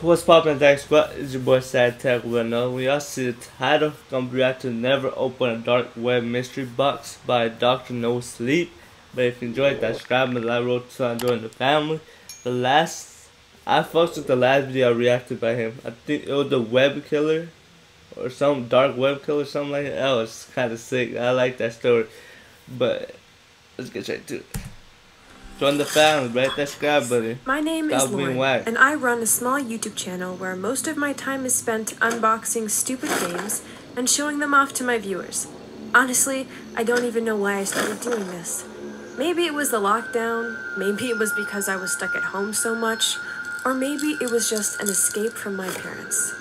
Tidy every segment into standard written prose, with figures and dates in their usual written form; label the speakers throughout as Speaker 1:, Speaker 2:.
Speaker 1: What's poppin', thanks, what is your boy SatAttack with another. We all see the title, gonna be react to Never Open a Dark Web Mystery Box by Dr. No Sleep. But if you enjoyed that, subscribe and like, roll to join the family. I fucked with the last video I reacted by him. I think it was the web killer or some dark web killer, something like that. That was kind of sick. I like that story. But let's get straight to it. Join the family, right? That subscribe button.
Speaker 2: My name is Lauren, and I run a small YouTube channel where most of my time is spent unboxing stupid games and showing them off to my viewers. Honestly, I don't even know why I started doing this. Maybe it was the lockdown, maybe it was because I was stuck at home so much, or maybe it was just an escape from my parents.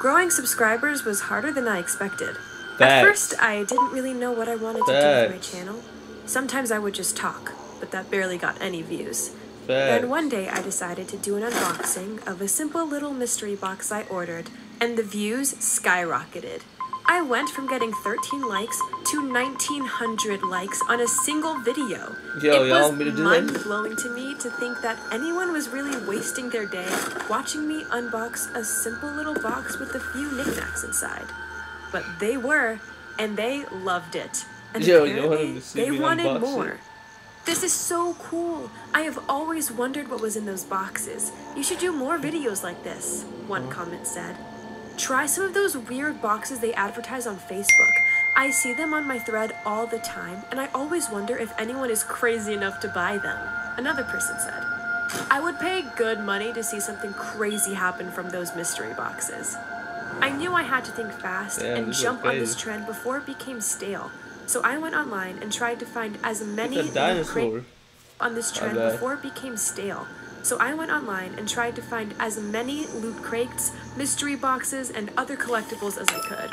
Speaker 2: Growing subscribers was harder than I expected. At first, I didn't really know what I wanted to do with my channel. Sometimes I would just talk, but that barely got any views. Then one day I decided to do an unboxing of a simple little mystery box I ordered, and the views skyrocketed. I went from getting 13 likes to 1,900 likes on a single video. It was mind-blowing to me to think that anyone was really wasting their day watching me unbox a simple little box with a few knickknacks inside. But they were, and they loved it. And apparently they wanted more. This is so cool. I have always wondered what was in those boxes. You should do more videos like this, one comment said. Try some of those weird boxes they advertise on Facebook. I see them on my thread all the time, and I always wonder if anyone is crazy enough to buy them, another person said. I would pay good money to see something crazy happen from those mystery boxes. I knew I had to think fast and jump on this trend before it became stale. So I went online and tried to find as many loot crates on this trend before it became stale. So I went online and tried to find as many loot crates, mystery boxes, and other collectibles as I could.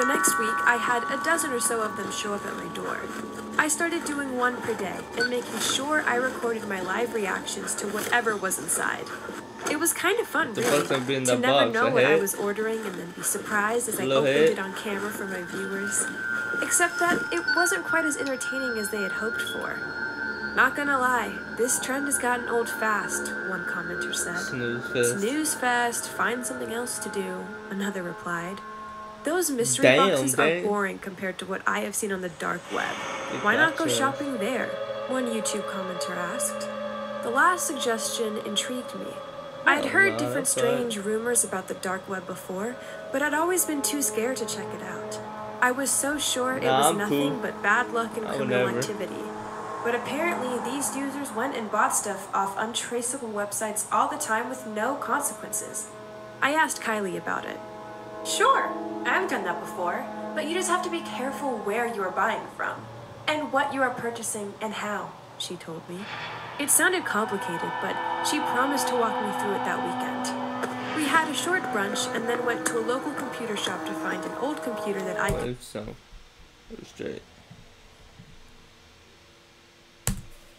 Speaker 2: The next week, I had a dozen or so of them show up at my door. I started doing one per day and making sure I recorded my live reactions to whatever was inside. It was kind of fun, really, to never know what I was ordering and then be surprised as I opened it on camera for my viewers. Except that it wasn't quite as entertaining as they had hoped for. Not gonna lie, this trend has gotten old fast, one commenter said. Snooze fest, find something else to do, another replied. Those mystery boxes are boring compared to what I have seen on the dark web. Why not go shopping there? One YouTube commenter asked. The last suggestion intrigued me. I'd heard different strange rumors about the dark web before, but I'd always been too scared to check it out. I was so sure it was nothing but bad luck and criminal activity. But apparently these users went and bought stuff off untraceable websites all the time with no consequences. I asked Kylie about it. Sure, I've done that before, but you just have to be careful where you are buying from, and what you are purchasing and how, she told me. It sounded complicated, but she promised to walk me through it that weekend. We had a short brunch and then went to a local computer shop to find an old computer that I could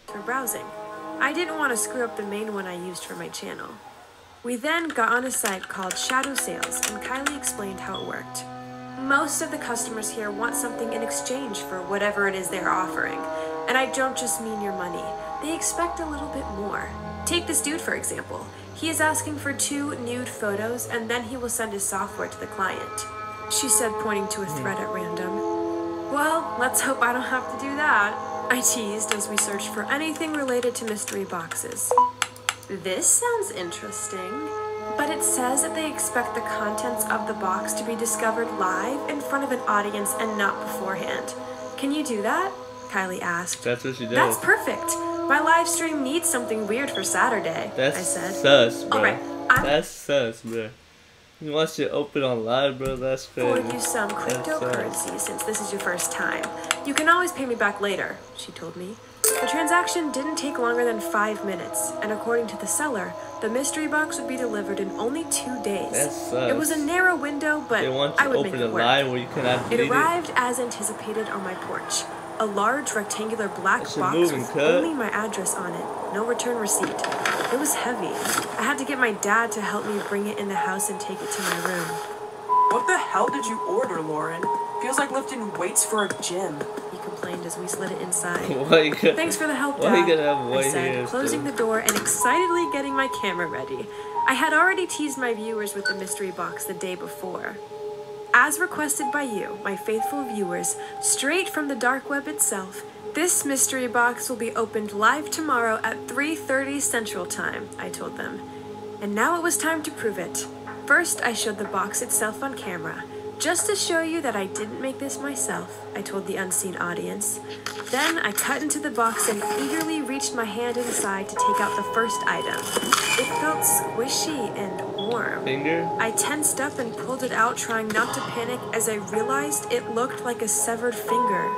Speaker 2: for browsing. I didn't want to screw up the main one I used for my channel. We then got on a site called Shadow Sales, and Kylie explained how it worked. Most of the customers here want something in exchange for whatever it is they're offering, and I don't just mean your money. They expect a little bit more. Take this dude for example. He is asking for 2 nude photos, and then he will send his software to the client, she said, pointing to a thread at random. Well, let's hope I don't have to do that, I teased as we searched for anything related to mystery boxes. This sounds interesting, but it says that they expect the contents of the box to be discovered live in front of an audience and not beforehand. Can you do that? Kylie asked.
Speaker 1: That's what she did.
Speaker 2: That's perfect. My live stream needs something weird for Saturday, I said.
Speaker 1: Sus, bro.
Speaker 2: Alright,
Speaker 1: that's sus, bro. You want you to open on live, bro? That's crazy.
Speaker 2: Forward you some cryptocurrency since this is your first time. You can always pay me back later, she told me. The transaction didn't take longer than 5 minutes, and according to the seller, the mystery box would be delivered in only 2 days. It was a narrow window, but I would make it work. It arrived as anticipated on my porch. A large rectangular black box with only my address on it, no return receipt. It was heavy. I had to get my dad to help me bring it in the house and take it to my room.
Speaker 3: What the hell did you order, Lauren? Feels like lifting weights for a gym.
Speaker 2: He complained as we slid it inside.
Speaker 1: Thanks
Speaker 2: for the help, Dad, I said, closing the door and excitedly getting my camera ready. I had already teased my viewers with the mystery box the day before. As requested by you, my faithful viewers, straight from the dark web itself, this mystery box will be opened live tomorrow at 3:30 Central Time, I told them. And now it was time to prove it. First, I showed the box itself on camera. Just to show you that I didn't make this myself, I told the unseen audience. Then I cut into the box and eagerly reached my hand inside to take out the first item. It felt squishy and warm.
Speaker 1: Finger?
Speaker 2: I tensed up and pulled it out, trying not to panic as I realized it looked like a severed finger.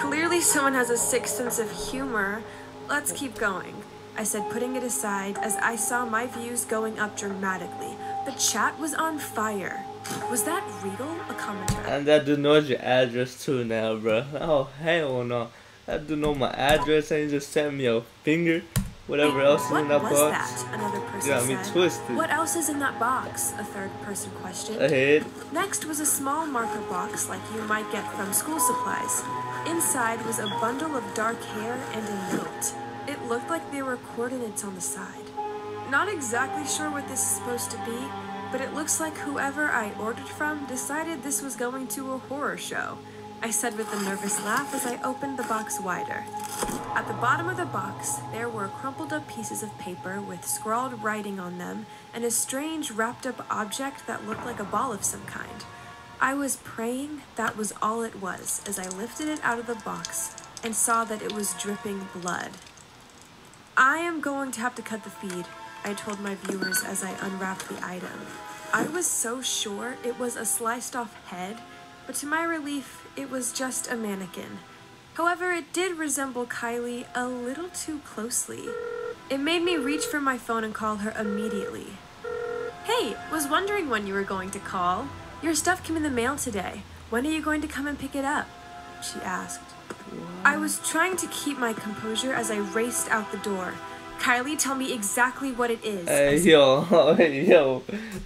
Speaker 2: Clearly someone has a sick sense of humor. Let's keep going, I said, putting it aside as I saw my views going up dramatically. The chat was on fire. Was that Regal? A commenter.
Speaker 1: And that dude knows your address too now, bro. Oh, hell no. That dude know my address and he just sent me a finger. Whatever else is in that box.
Speaker 2: What was that? Another person
Speaker 1: got me
Speaker 2: said.
Speaker 1: twisted.
Speaker 2: What else is in that box? A third person questioned.
Speaker 1: Ahead.
Speaker 2: Next was a small marker box like you might get from school supplies. Inside was a bundle of dark hair and a note. It looked like there were coordinates on the side. Not exactly sure what this is supposed to be, but it looks like whoever I ordered from decided this was going to a horror show, I said with a nervous laugh as I opened the box wider. At the bottom of the box, there were crumpled up pieces of paper with scrawled writing on them and a strange wrapped up object that looked like a ball of some kind. I was praying that was all it was as I lifted it out of the box and saw that it was dripping blood. I am going to have to cut the feed, I told my viewers as I unwrapped the item. I was so sure it was a sliced off head, but to my relief, it was just a mannequin. However, it did resemble Kylie a little too closely. It made me reach for my phone and call her immediately. Hey, was wondering when you were going to call. Your stuff came in the mail today. When are you going to come and pick it up? She asked. I was trying to keep my composure as I raced out the door. Kylie, tell me exactly what it is.
Speaker 1: Hey, yo.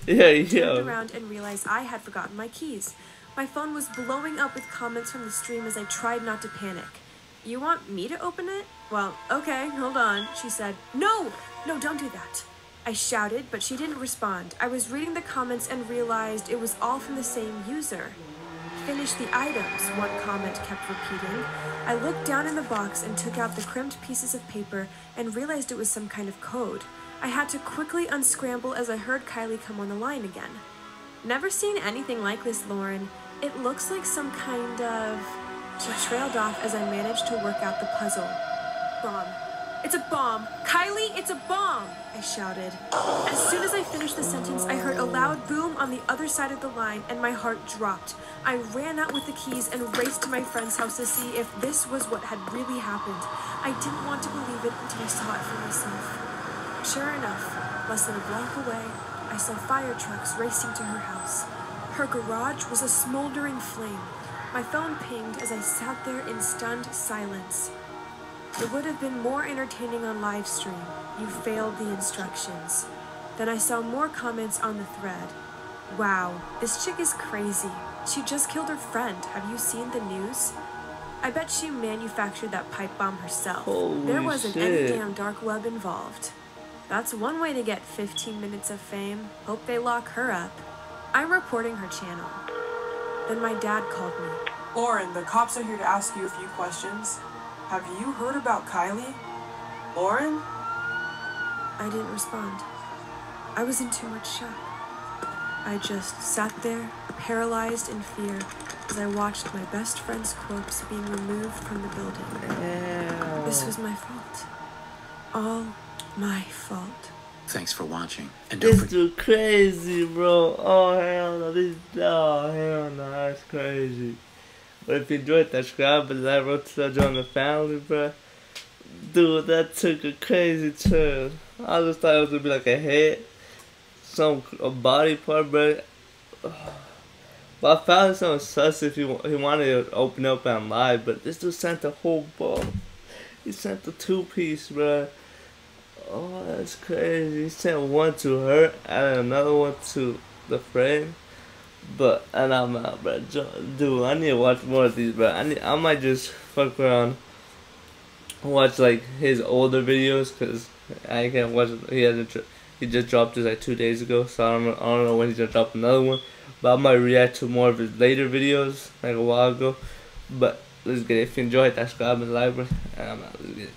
Speaker 2: I turned around and realized I had forgotten my keys. My phone was blowing up with comments from the stream as I tried not to panic. You want me to open it? Well, okay, hold on, she said. No, don't do that. I shouted, but she didn't respond. I was reading the comments and realized it was all from the same user. Finish the items, one comment kept repeating. I looked down in the box and took out the crimped pieces of paper and realized it was some kind of code. I had to quickly unscramble as I heard Kylie come on the line again. Never seen anything like this, Lauren. It looks like some kind of... She trailed off as I managed to work out the puzzle. Bomb. It's a bomb! Kylie, it's a bomb! I shouted. As soon as I finished the sentence, I heard a loud boom on the other side of the line and my heart dropped. I ran out with the keys and raced to my friend's house to see if this was what had really happened. I didn't want to believe it until I saw it for myself. Sure enough, less than a block away, I saw fire trucks racing to her house. Her garage was a smoldering flame. My phone pinged as I sat there in stunned silence. It would have been more entertaining on live stream. You failed the instructions. Then I saw more comments on the thread. Wow, this chick is crazy. She just killed her friend. Have you seen the news? I bet she manufactured that pipe bomb herself.
Speaker 1: Holy
Speaker 2: there wasn't
Speaker 1: shit.
Speaker 2: any damn dark web involved. That's one way to get 15 minutes of fame. Hope they lock her up. I'm reporting her channel. Then my dad called me.
Speaker 3: Lauren, the cops are here to ask you a few questions. Have you heard about Kylie? Lauren?
Speaker 2: I didn't respond. I was in too much shock. I just sat there, paralyzed in fear, as I watched my best friend's corpse being removed from the building.
Speaker 1: Damn.
Speaker 2: This was my fault. All my fault.
Speaker 4: Thanks for watching. And don't
Speaker 1: This dude crazy, bro. Oh, hell no. Oh, hell no. That's crazy. But if you enjoyed that, subscribe and like, wrote to join the family, bro. Dude, that took a crazy turn. I just thought it was gonna be like a head, a body part, bro. But I found something sus if he wanted to open up and lie, but this dude sent the whole ball. He sent the 2-piece, bro. Oh, that's crazy. He sent one to her and another one to the friend. But, and I'm out, bro. Dude, I need to watch more of these, bro. I might just fuck around, watch like his older videos, cause I can't watch it. He just dropped this like 2 days ago, so I don't know when he's gonna drop another one. But I might react to more of his later videos, like a while ago. But let's get it. If you enjoyed that, subscribe and like, and I'm out. Let's get it.